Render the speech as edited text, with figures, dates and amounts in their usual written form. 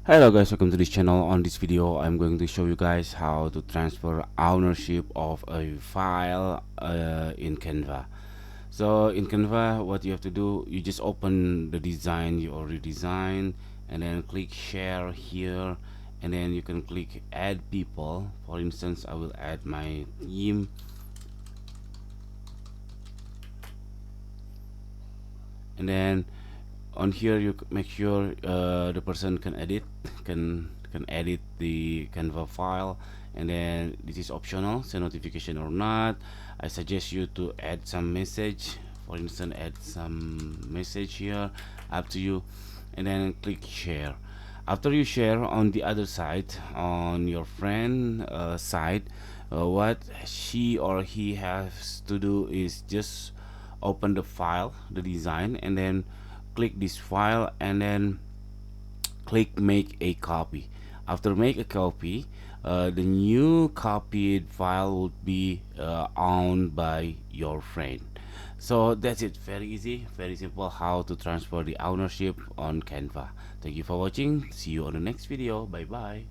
Hello guys, welcome to this channel. On this video I'm going to show you guys how to transfer ownership of a file in Canva. So in Canva, what you have to do, you just open the design you already designed and then click share here, and then you can click add people. For instance, I will add my team, and then on here you make sure the person can edit can edit the Canva file, and then this is optional, send notification or not. I suggest you to add some message, for instance add some message here, up to you, and then click share. After you share, on the other side, on your friend side, what she or he has to do is just open the file, the design, and then click this file, and then click make a copy. After make a copy, the new copied file would be owned by your friend. So that's it, very easy, very simple how to transfer the ownership on Canva. Thank you for watching, see you on the next video, bye bye.